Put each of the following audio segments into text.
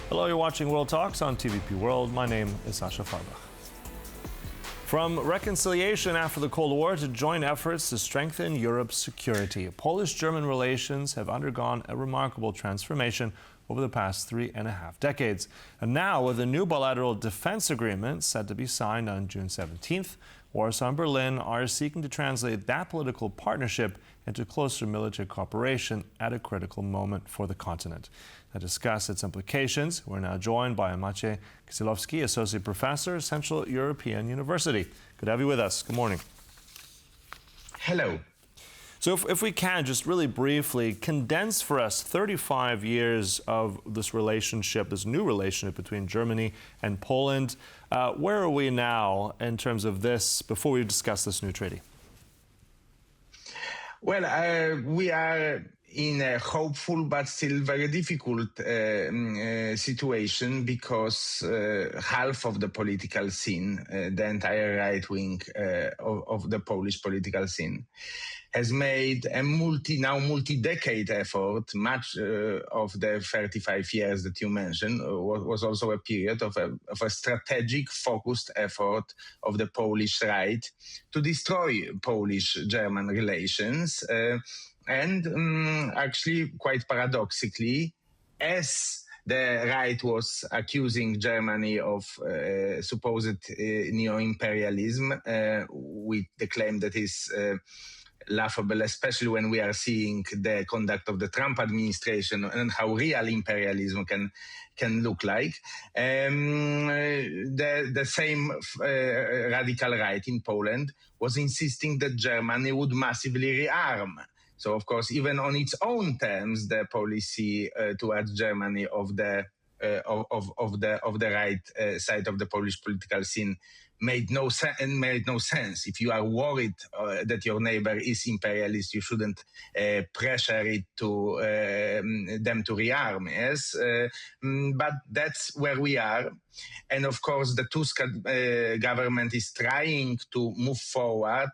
Hello, you're watching World Talks on TVP World. My name is Sascha Fahrbach. From reconciliation after the Cold War to joint efforts to strengthen Europe's security, Polish-German relations have undergone a remarkable transformation over the past 3.5 decades. And now, with a new bilateral defense agreement set to be signed on June 17th, Warsaw and Berlin are seeking to translate that political partnership into closer military cooperation at a critical moment for the continent. To discuss its implications, we're now joined by Maciej Kisilowski, Associate Professor, Central European University. Good to have you with us. Good morning. Hello. So if we can, just really briefly, condense for us 35 years of this relationship, this new relationship between Germany and Poland. Where are we now in terms of this, before we discuss this new treaty? Well, we are in a hopeful but still very difficult situation because half of the political scene, the entire right wing of the Polish political scene, has made a multi-decade effort. Much of the 35 years that you mentioned was also a period of a strategic, focused effort of the Polish right to destroy Polish-German relations. And actually, quite paradoxically, as the right was accusing Germany of supposed neo-imperialism, with the claim that is laughable, especially when we are seeing the conduct of the Trump administration and how real imperialism can look like. The same radical right in Poland was insisting that Germany would massively rearm. So, of course, even on its own terms, the policy towards Germany of the right side of the Polish political scene made no sense. If you are worried that your neighbor is imperialist, you shouldn't pressure it to them to rearm. Yes, but that's where we are. And of course, the Tusk government is trying to move forward,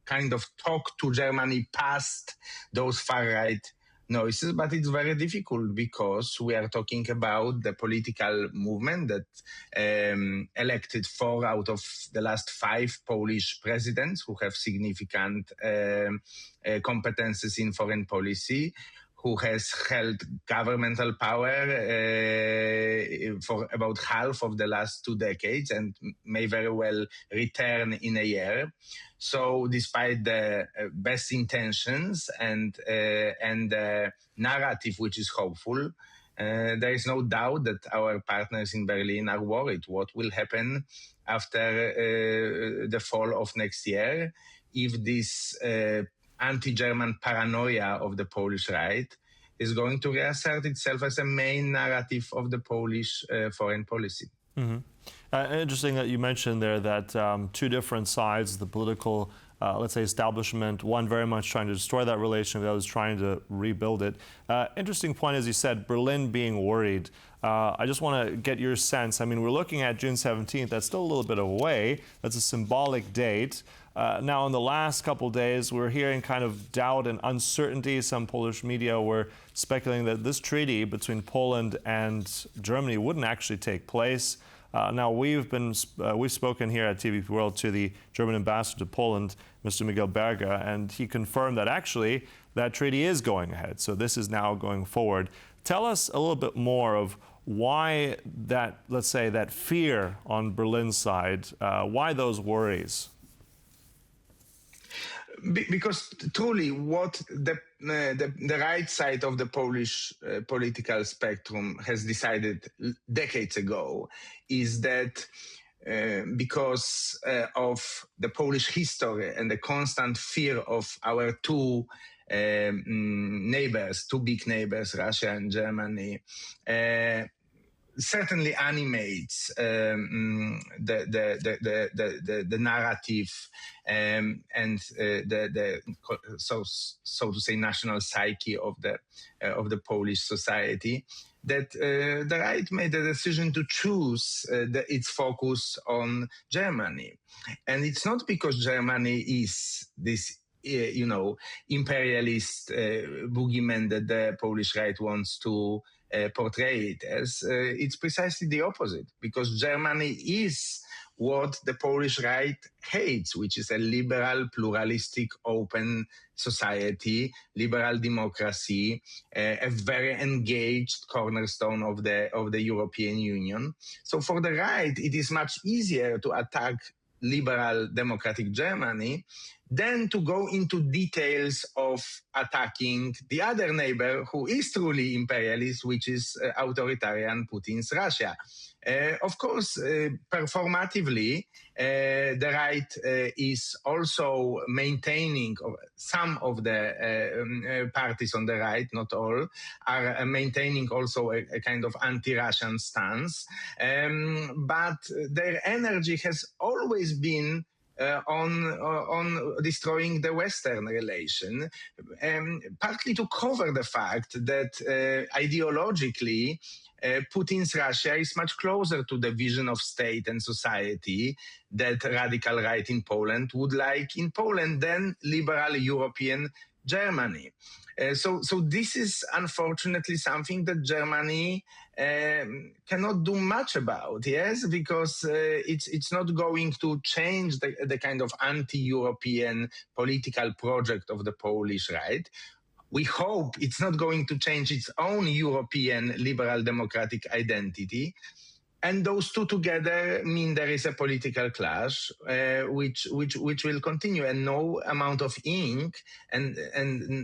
kind of talk to Germany past those far-right noises, but it's very difficult because we are talking about the political movement that elected 4 out of the last 5 Polish presidents who have significant competences in foreign policy, who has held governmental power for about half of the last 2 decades and may very well return in a year. So despite the best intentions and the narrative, which is hopeful, there is no doubt that our partners in Berlin are worried what will happen after the fall of next year if this anti-German paranoia of the Polish right is going to reassert itself as a main narrative of the Polish foreign policy. Mm-hmm. Interesting that you mentioned there that 2 different sides, the political, let's say, establishment, one very much trying to destroy that relationship, the other is trying to rebuild it. Interesting point, as you said, Berlin being worried. I just want to get your sense. I mean, we're looking at June 17th. That's still a little bit away. That's a symbolic date. Now, in the last couple of days, we're hearing kind of doubt and uncertainty. Some Polish media were speculating that this treaty between Poland and Germany wouldn't actually take place. Now, we've spoken here at TVP World to the German ambassador to Poland, Mr. Miguel Berger, and he confirmed that actually that treaty is going ahead. So this is now going forward. Tell us a little bit more of why that, let's say, that fear on Berlin's side, why those worries? Because truly, what the right side of the Polish political spectrum has decided decades ago is that because of the Polish history and the constant fear of our 2 neighbors, 2 big neighbors, Russia and Germany, certainly animates the narrative and the so to say national psyche of the Polish society. That the right made the decision to choose its focus on Germany, and it's not because Germany is this imperialist boogeyman that the Polish right wants to portray it as, it's precisely the opposite, because Germany is what the Polish right hates, which is a liberal, pluralistic, open society, liberal democracy, a very engaged cornerstone of the European Union. So for the right, it is much easier to attack liberal democratic Germany than to go into details of attacking the other neighbor who is truly imperialist, which is authoritarian Putin's Russia. Of course, performatively, the right is also maintaining, some of the parties on the right, not all, are maintaining also a kind of anti-Russian stance. But their energy has always been on destroying the Western relation, partly to cover the fact that ideologically, Putin's Russia is much closer to the vision of state and society that radical right in Poland would like in Poland than liberal European Germany. So this is unfortunately something that Germany cannot do much about, yes, because it's not going to change the kind of anti-European political project of the Polish right. We hope it's not going to change its own European liberal democratic identity. And those two together mean there is a political clash, which will continue, and no amount of ink and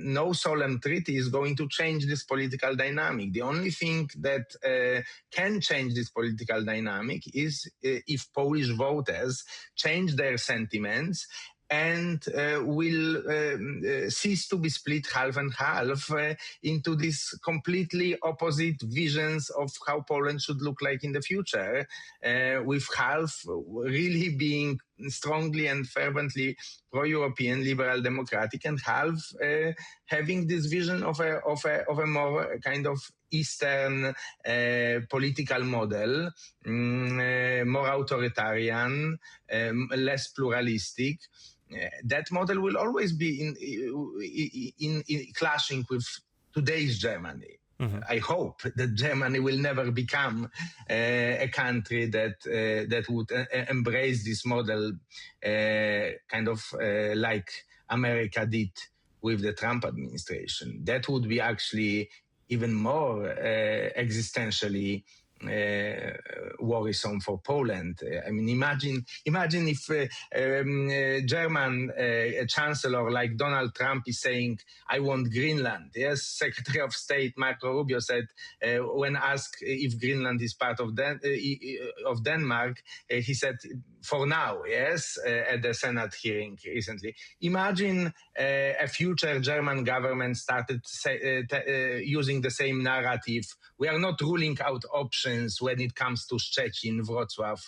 no solemn treaty is going to change this political dynamic. The only thing that can change this political dynamic is if Polish voters change their sentiments and will cease to be split half and half into these completely opposite visions of how Poland should look like in the future, with half really being strongly and fervently pro-European, liberal democratic, and half having this vision of a more kind of Eastern political model, more authoritarian, less pluralistic. That model will always be in clashing with today's Germany. Mm-hmm. I hope that Germany will never become a country that would embrace this model, kind of like America did with the Trump administration. That would be actually even more existentially worrisome for Poland. I mean, imagine if German chancellor like Donald Trump is saying, "I want Greenland." Yes, Secretary of State Marco Rubio said when asked if Greenland is part of Denmark, he said, "For now." Yes, at the Senate hearing recently. Imagine a future German government started using the same narrative. We are not ruling out options when it comes to Szczecin, Wrocław,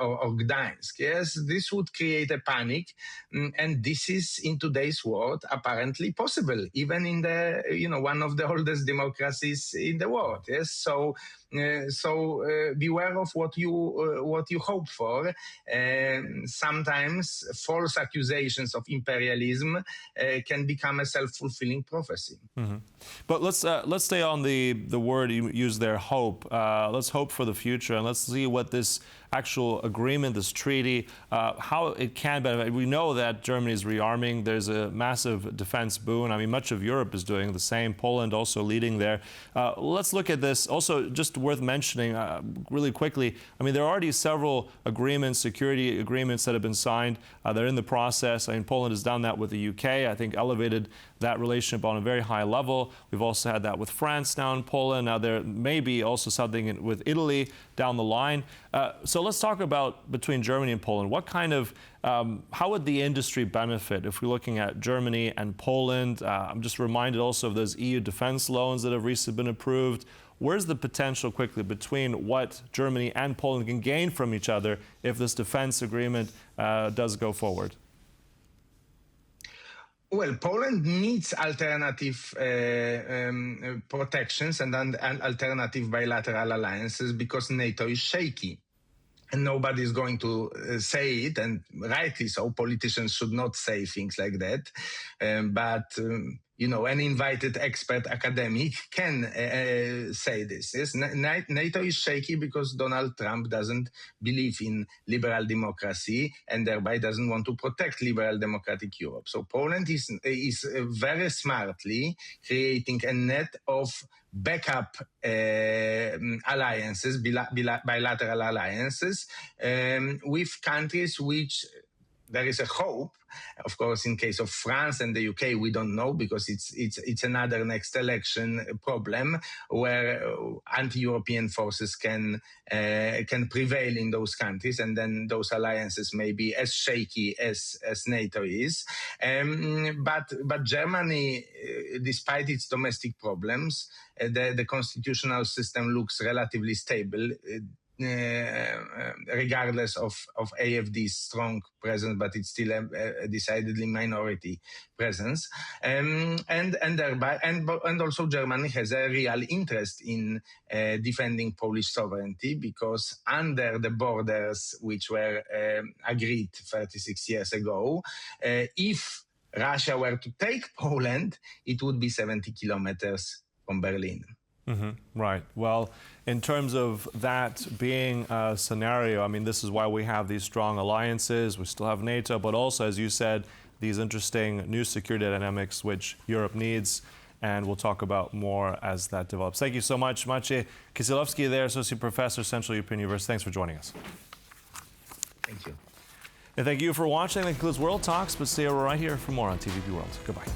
or Gdańsk. Yes, this would create a panic, and this is in today's world apparently possible, even in the one of the oldest democracies in the world. Yes, so beware of what you hope for. Sometimes false accusations of imperialism can become a self-fulfilling prophecy. Mm-hmm. But let's stay on the word you used there, hope. Let's hope for the future, and let's see what this actual agreement, this treaty, how it can benefit. We know that Germany is rearming. There's a massive defense boon. I mean, much of Europe is doing the same. Poland also leading there. Let's look at this. Also, just worth mentioning really quickly, I mean, there are already several agreements, security agreements that have been signed. They're in the process. I mean, Poland has done that with the UK, I think elevated that relationship on a very high level. We've also had that with France now in Poland. Now there may be also something with Italy down the line. So let's talk about between Germany and Poland. What kind of, how would the industry benefit if we're looking at Germany and Poland? I'm just reminded also of those EU defense loans that have recently been approved. Where's the potential quickly between what Germany and Poland can gain from each other if this defense agreement does go forward? Well, Poland needs alternative protections and alternative bilateral alliances because NATO is shaky. And nobody is going to say it, and rightly so. Politicians should not say things like that. But an invited expert academic can say this. Yes? NATO is shaky because Donald Trump doesn't believe in liberal democracy and thereby doesn't want to protect liberal democratic Europe. So Poland is very smartly creating a net of backup alliances, bilateral alliances, with countries which there is a hope. Of course, in case of France and the UK, we don't know because it's another next election problem where anti-European forces can prevail in those countries, and then those alliances may be as shaky as NATO is. But Germany, despite its domestic problems, the constitutional system looks relatively stable. Regardless of AfD's strong presence, but it's still a decidedly minority presence, and also Germany has a real interest in defending Polish sovereignty, because under the borders which were agreed 36 years ago, if Russia were to take Poland, it would be 70 kilometers from Berlin. Mm-hmm. Right. Well, in terms of that being a scenario, I mean, this is why we have these strong alliances. We still have NATO, but also, as you said, these interesting new security dynamics which Europe needs. And we'll talk about more as that develops. Thank you so much, Maciej Kisilowski, there, Associate Professor, Central European University. Thanks for joining us. Thank you. And thank you for watching. That concludes World Talks, but stay right here for more on TVP World. Goodbye.